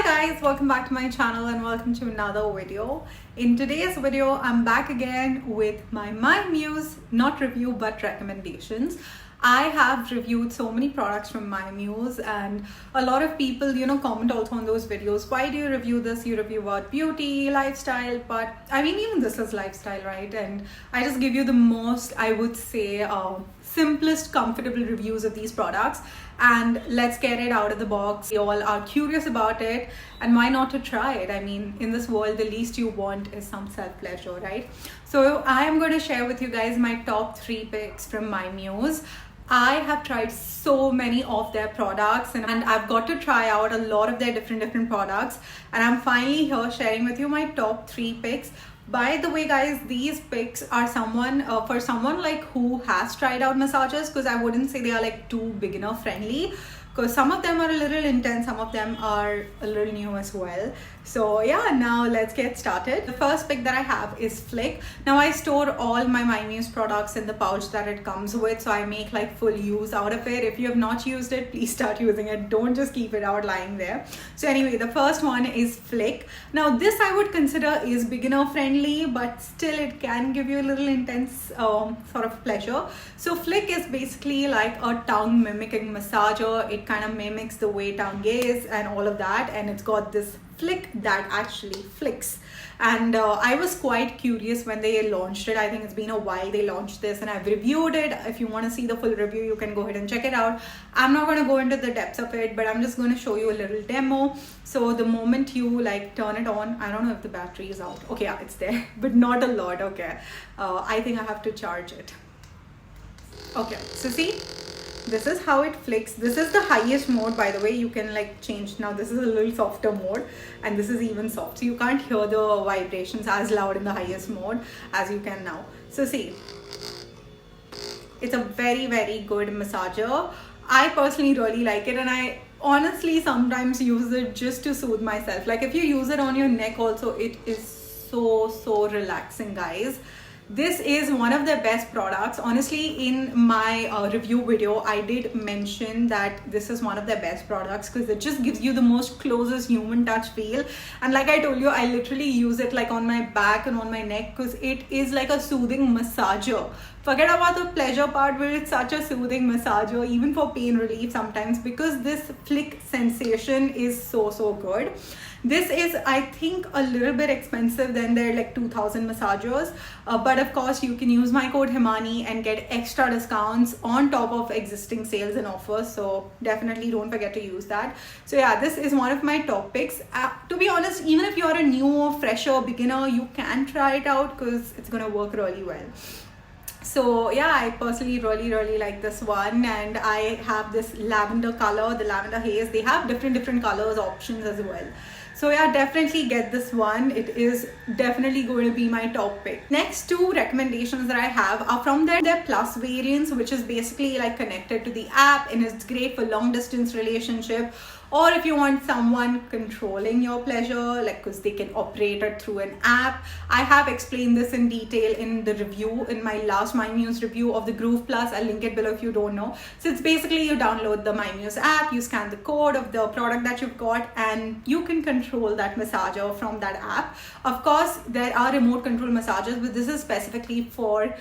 Hi guys, welcome back to my channel and welcome to another video. In today's video, I'm back again with my Mymuse, not review but recommendations. I have reviewed so many products from Mymuse and a lot of people, comment also on those videos. Why do you review this? You review about beauty, lifestyle, but I mean, even this is lifestyle, right? And I just give you the most, I would say, simplest, comfortable reviews of these products. And let's get it out of the box. You all are curious about it, and why not to try it? I mean, in this world, the least you want is some self-pleasure, right? So I am going to share with you guys my top 3 picks from Mymuse. I have tried so many of their products and I've got to try out a lot of their different products, and I'm finally here sharing with you my top 3 picks. By the way, guys, these picks are for someone like who has tried out massages, because I wouldn't say they are like too beginner friendly, because some of them are a little intense, some of them are a little new as well. So yeah, now let's get started. The first pick that I have is Flick. Now I store all my Mymuse products in the pouch that it comes with, so I make like full use out of it. If you have not used it, please start using it. Don't just keep it out lying there. So anyway, the first one is Flick. Now this I would consider is beginner friendly, but still it can give you a little intense sort of pleasure. So Flick is basically like a tongue mimicking massager. It kind of mimics the way tongue is and all of that, and it's got this flick that actually flicks. And I was quite curious when they launched it. I think it's been a while they launched this, and I've reviewed it. If you want to see the full review, you can go ahead and check it out. I'm not going to go into the depths of it, but I'm just going to show you a little demo. So the moment you like turn it on, I don't know if the battery is out. Okay, yeah, it's there, but not a lot. Okay, I think I have to charge it. Okay, so see, this is how it flicks. This is the highest mode, by the way. You can like change. Now this is a little softer mode, and this is even soft, so you can't hear the vibrations as loud in the highest mode as you can now. So see, it's a very good massager. I personally really like it, and I honestly sometimes use it just to soothe myself. Like if you use it on your neck also, it is so relaxing, guys. This is one of their best products. Honestly, in my review video, I did mention that this is one of their best products because it just gives you the most closest human touch feel. And like I told you, I literally use it like on my back and on my neck because it is like a soothing massager. Forget about the pleasure part, but it's such a soothing massager, even for pain relief sometimes, because this flick sensation is so good. This is, I think, a little bit expensive than their like 2000 massagers, but of course you can use my code Himani and get extra discounts on top of existing sales and offers, so definitely don't forget to use that. So yeah, this is one of my top picks. To be honest, even if you're a new or fresher beginner, you can try it out because it's gonna work really well. So yeah, I personally really like this one, and I have this lavender color, the lavender haze. They have different colors options as well. So yeah, definitely get this one. It is definitely going to be my top pick. Next 2 recommendations that I have are from their plus variants, which is basically like connected to the app, and it's great for long distance relationship, or if you want someone controlling your pleasure, like because they can operate it through an app. I have explained this in detail in the review, in my last Mymuse review of the Groove Plus. I'll link it below if you don't know. So it's basically you download the Mymuse app, you scan the code of the product that you've got, and you can control that massager from that app. Of course, there are remote control massagers, but this is specifically for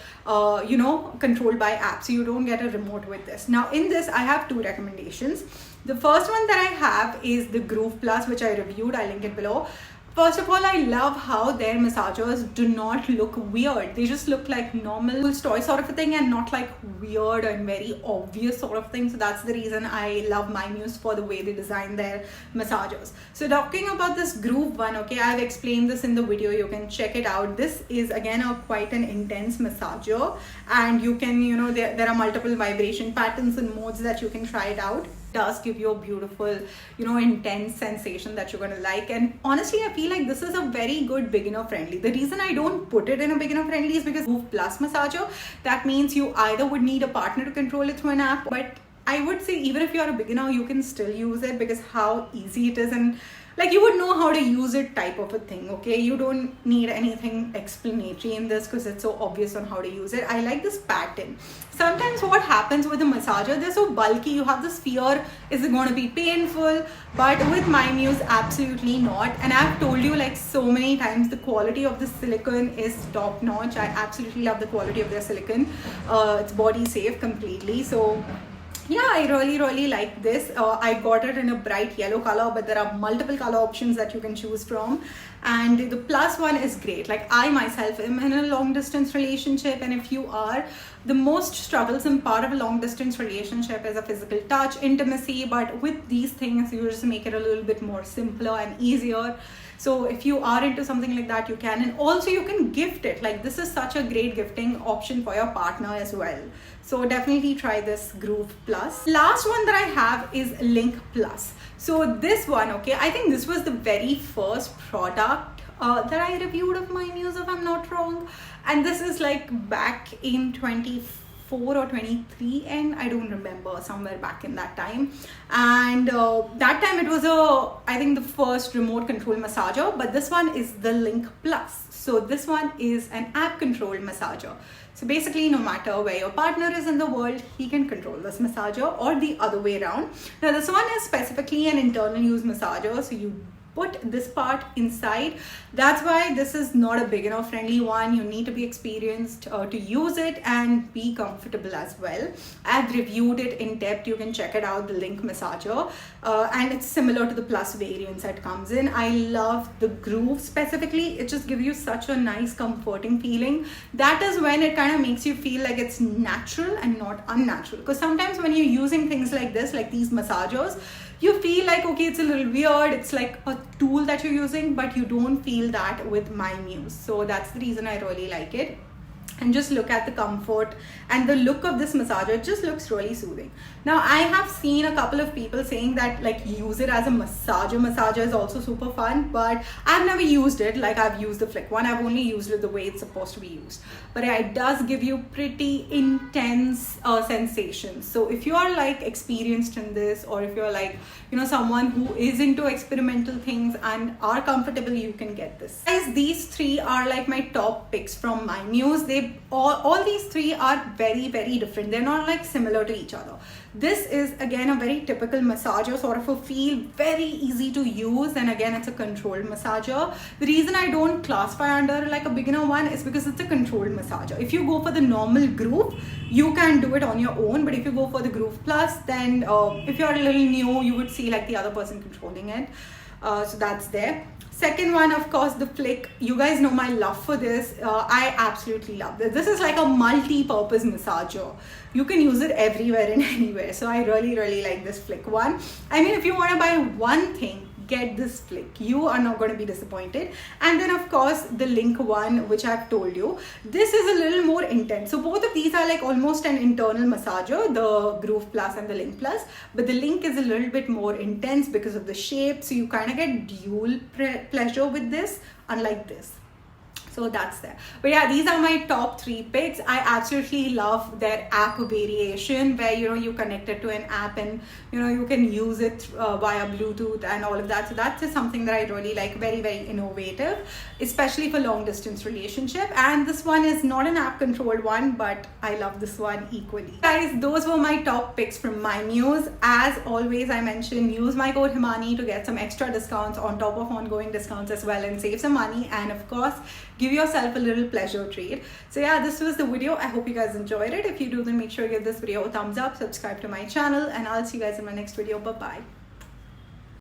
controlled by app, so you don't get a remote with this. Now in this, I have 2 recommendations. The first one that I have is the Groove Plus, which I reviewed. I'll link it below. First of all, I love how their massagers do not look weird. They just look like normal toy sort of a thing, and not like weird and very obvious sort of thing. So that's the reason I love Mymuse, for the way they design their massagers. So talking about this Groove one, okay, I've explained this in the video. You can check it out. This is again quite an intense massager, and you can, there are multiple vibration patterns and modes that you can try it out. Does give you a beautiful, intense sensation that you're gonna like. And honestly, I feel like this is a very good beginner friendly. The reason I don't put it in a beginner friendly is because Groove Plus massager, that means you either would need a partner to control it through an app, but I would say even if you're a beginner, you can still use it because how easy it is, and like you would know how to use it type of a thing. Okay, you don't need anything explanatory in this because it's so obvious on how to use it. I like this pattern. Sometimes what happens with the massager, they're so bulky, you have this fear, is it going to be painful? But with Mymuse, absolutely not. And I've told you like so many times, the quality of the silicone is top notch. I absolutely love the quality of their silicone. It's body safe completely. So yeah, I really like this. I got it in a bright yellow color, but there are multiple color options that you can choose from, and the plus one is great. Like I myself am in a long distance relationship, and if you are, the most troublesome part of a long distance relationship is a physical touch, intimacy, but with these things you just make it a little bit more simpler and easier. So if you are into something like that, you can. And also you can gift it. Like this is such a great gifting option for your partner as well. So definitely try this Groove Plus. Last one that I have is Link Plus. So this one, okay, I think this was the very first product that I reviewed of Mymuse, if I'm not wrong. And this is like back in 24 or 23, and I don't remember, somewhere back in that time. And that time it was I think the first remote control massager, but this one is the Link Plus. So this one is an app controlled massager. So basically, no matter where your partner is in the world, he can control this massager, or the other way around. Now this one is specifically an internal use massager, so you put this part inside. That's why this is not a beginner friendly one. You need to be experienced to use it and be comfortable as well. I've reviewed it in depth. You can check it out, the Link massager, and it's similar to the Plus variants that comes in. I love the Groove specifically. It just gives you such a nice comforting feeling. That is when it kind of makes you feel like it's natural and not unnatural, because sometimes when you're using things like this, like these massagers, you feel like, okay, it's a little weird, it's like a tool that you're using, but you don't feel that with Mymuse. So that's the reason I really like it. And just look at the comfort and the look of this massager. It just looks really soothing. Now I have seen a couple of people saying that like use it as a massager. Massager is also super fun, but I've never used it. Like I've used the Flick one. I've only used it the way it's supposed to be used. But it does give you pretty intense sensations. So if you are like experienced in this, or if you're like, you know, someone who is into experimental things and are comfortable, you can get this. Guys, these three are like my top picks from Mymuse. They all these three are very different. They're not like similar to each other. This is again a very typical massager, sort of a feel, very easy to use, and again it's a controlled massager. The reason I don't classify under like a beginner one is because it's a controlled massager. If you go for the normal Groove, you can do it on your own, but if you go for the Groove Plus, then if you're a little new, you would see like the other person controlling it. So that's there. Second one, of course, the Flick. You guys know my love for this. I absolutely love this. This is like a multi-purpose massager. You can use it everywhere and anywhere. So I really like this Flick one. I mean, if you want to buy one thing, get this Flick. You are not going to be disappointed. And then of course the Link one, which I've told you, this is a little more intense. So both of these are like almost an internal massager, the Groove Plus and the Link Plus, but the Link is a little bit more intense because of the shape. So you kind of get dual pleasure with this, unlike this. So that's there. But yeah, these are my top three picks. I absolutely love their app variation, where you connect it to an app and you can use it via Bluetooth and all of that. So that's just something that I really like. Very innovative, especially for long distance relationship. And this one is not an app controlled one, but I love this one equally. Guys, those were my top picks from Mymuse. As always, I mentioned, use my code Himani to get some extra discounts on top of ongoing discounts as well, and save some money, and of course give yourself a little pleasure treat. So yeah, this was the video. I hope you guys enjoyed it. If you do, then make sure you give this video a thumbs up, subscribe to my channel, and I'll see you guys in my next video. Bye bye.